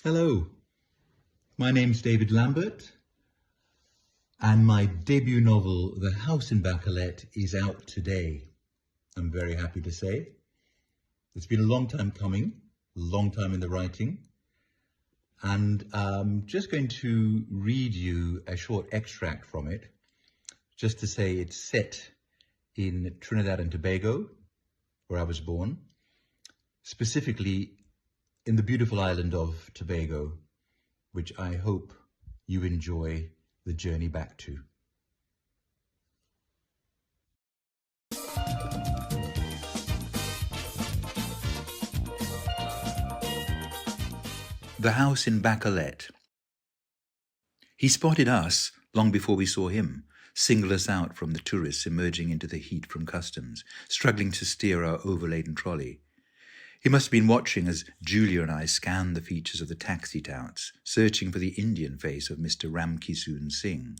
Hello, my name's David Lambert, and my debut novel, The House in Bacolet, is out today. I'm very happy to say. It's been a long time coming, a long time in the writing, and I'm just going to read you a short extract from it, just to say it's set in Trinidad and Tobago, where I was born, specifically in the beautiful island of Tobago, which I hope you enjoy the journey back to. The House in Bacolet. He spotted us long before we saw him, singled us out from the tourists emerging into the heat from customs, struggling to steer our overladen trolley. He must have been watching as Julia and I scanned the features of the taxi touts, searching for the Indian face of Mr. Ramkisoon Singh.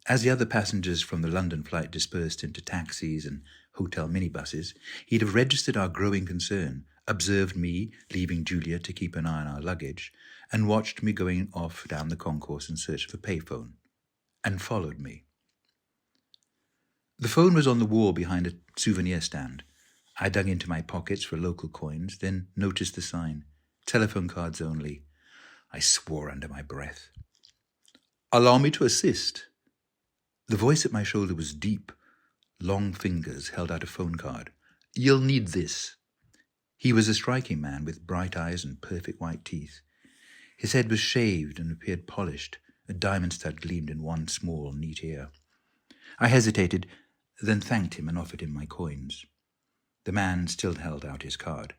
As the other passengers from the London flight dispersed into taxis and hotel minibuses, he'd have registered our growing concern, observed me leaving Julia to keep an eye on our luggage, and watched me going off down the concourse in search of a payphone, and followed me. The phone was on the wall behind a souvenir stand. I dug into my pockets for local coins, then noticed the sign, telephone cards only. I swore under my breath. "Allow me to assist." The voice at my shoulder was deep. Long fingers held out a phone card. "You'll need this." He was a striking man with bright eyes and perfect white teeth. His head was shaved and appeared polished. A diamond stud gleamed in one small, neat ear. I hesitated, then thanked him and offered him my coins. The man still held out his card.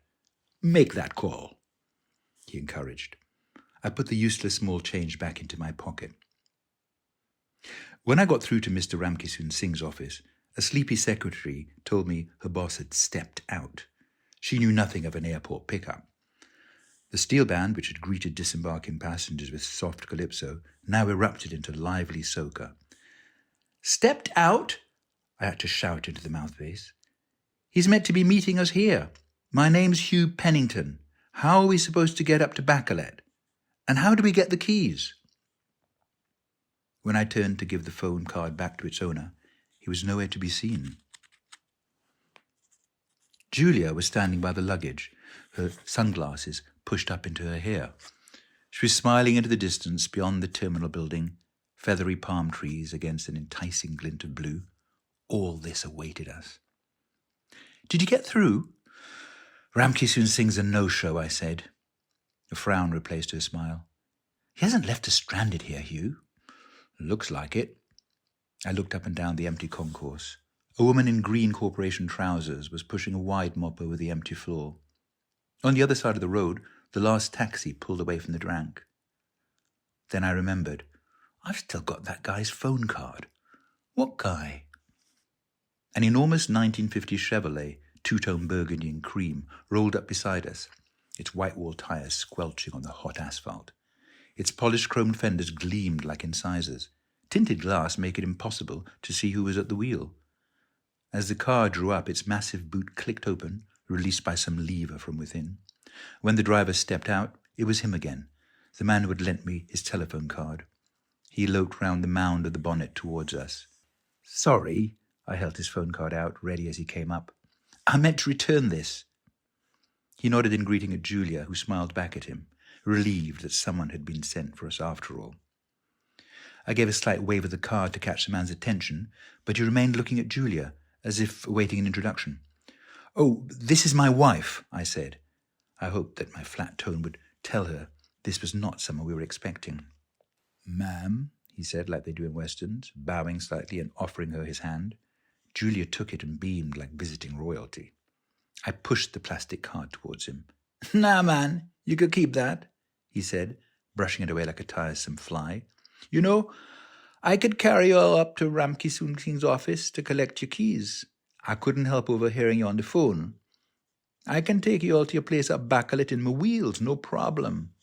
"Make that call," he encouraged. I put the useless small change back into my pocket. When I got through to Mr. Ramkisoon Singh's office, a sleepy secretary told me her boss had stepped out. She knew nothing of an airport pickup. The steel band, which had greeted disembarking passengers with soft calypso, now erupted into lively soca. "Stepped out?" I had to shout into the mouthpiece. "He's meant to be meeting us here. My name's Hugh Pennington. How are we supposed to get up to Bacolet? And how do we get the keys?" When I turned to give the phone card back to its owner, he was nowhere to be seen. Julia was standing by the luggage, her sunglasses pushed up into her hair. She was smiling into the distance beyond the terminal building, feathery palm trees against an enticing glint of blue. All this awaited us. "Did you get through?" "Ramkisoon Singh's a no-show," I said. A frown replaced her smile. "He hasn't left us stranded here, Hugh." "Looks like it." I looked up and down the empty concourse. A woman in green corporation trousers was pushing a wide mop over the empty floor. On the other side of the road, the last taxi pulled away from the drank. Then I remembered, I've still got that guy's phone card. What guy? An enormous 1950s Chevrolet, two-tone burgundy and cream, rolled up beside us, its white-wall tires squelching on the hot asphalt. Its polished chrome fenders gleamed like incisors. Tinted glass made it impossible to see who was at the wheel. As the car drew up, its massive boot clicked open, released by some lever from within. When the driver stepped out, it was him again, the man who had lent me his telephone card. He loped round the mound of the bonnet towards us. "Sorry," I held his phone card out, ready as he came up. "I meant to return this." He nodded in greeting at Julia, who smiled back at him, relieved that someone had been sent for us after all. I gave a slight wave of the card to catch the man's attention, but he remained looking at Julia, as if awaiting an introduction. "Oh, this is my wife," I said. I hoped that my flat tone would tell her this was not someone we were expecting. "Ma'am," he said, like they do in westerns, bowing slightly and offering her his hand. Julia took it and beamed like visiting royalty. I pushed the plastic card towards him. "Nah, man, you could keep that," he said, brushing it away like a tiresome fly. "You know, I could carry you all up to Ramkisoon Singh's office to collect your keys. I couldn't help overhearing you on the phone. I can take you all to your place at Bacolet in my wheels, no problem."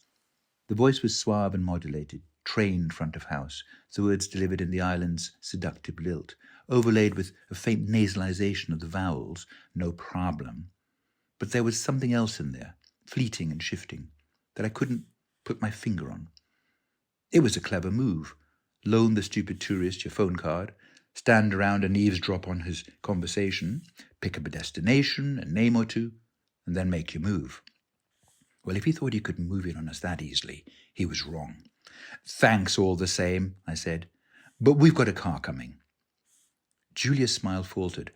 The voice was suave and modulated, trained front of house, the words delivered in the island's seductive lilt, overlaid with a faint nasalization of the vowels, no problem. But there was something else in there, fleeting and shifting, that I couldn't put my finger on. It was a clever move. Loan the stupid tourist your phone card, stand around and eavesdrop on his conversation, pick up a destination, a name or two, and then make your move. Well, if he thought he could move in on us that easily, he was wrong. Thanks all the same, I said, but we've got a car coming. Julia's smile faltered.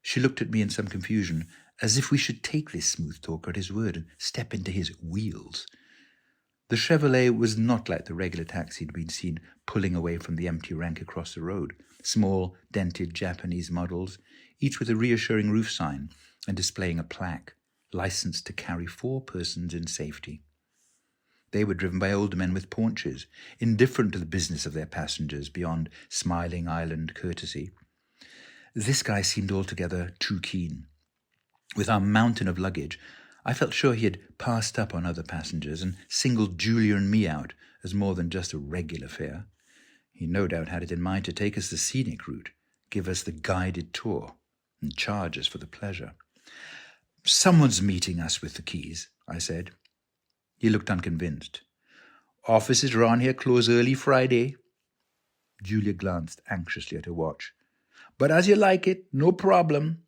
She looked at me in some confusion, as if we should take this smooth talker at his word and step into his wheels. The Chevrolet was not like the regular taxi he'd been seen pulling away from the empty rank across the road. Small, dented Japanese models, each with a reassuring roof sign and displaying a plaque, licensed to carry 4 persons in safety. They were driven by older men with paunches, indifferent to the business of their passengers beyond smiling island courtesy. This guy seemed altogether too keen. With our mountain of luggage, I felt sure he had passed up on other passengers and singled Julia and me out as more than just a regular fare. He no doubt had it in mind to take us the scenic route, give us the guided tour, and charge us for the pleasure. Someone's meeting us with the keys, I said. He looked unconvinced. Offices around here close early Friday. Julia glanced anxiously at her watch. But as you like it, no problem.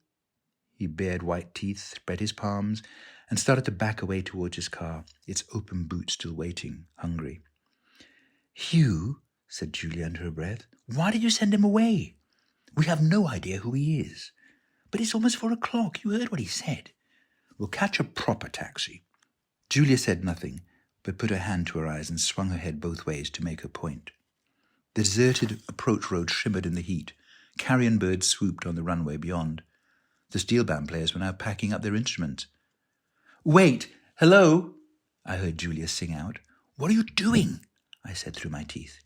He bared white teeth, spread his palms, and started to back away towards his car, its open boot still waiting, hungry. Hugh, said Julia under her breath, why did you send him away? We have no idea who he is. But it's almost 4 o'clock. You heard what he said. We'll catch a proper taxi. Julia said nothing, but put her hand to her eyes and swung her head both ways to make her point. The deserted approach road shimmered in the heat. Carrion birds swooped on the runway beyond. The steel band players were now packing up their instruments. Wait! Hello! I heard Julia sing out. What are you doing? I said through my teeth.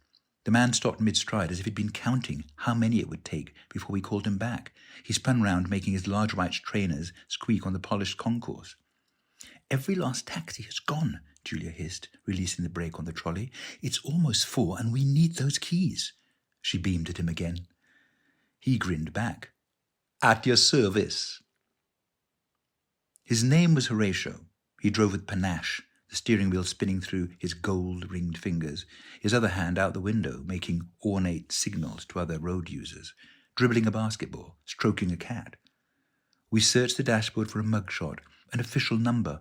The man stopped mid-stride as if he'd been counting how many it would take before we called him back. He spun round, making his large white trainers squeak on the polished concourse. Every last taxi has gone, Julia hissed, releasing the brake on the trolley. It's almost 4 and we need those keys. She beamed at him again. He grinned back. At your service. His name was Horatio. He drove with panache, the steering wheel spinning through his gold-ringed fingers, his other hand out the window, making ornate signals to other road users, dribbling a basketball, stroking a cat. We searched the dashboard for a mugshot, an official number,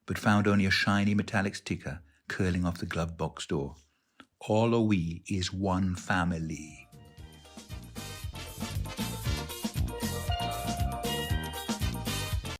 but found only a shiny metallic sticker curling off the glove box door. All o' we is one family.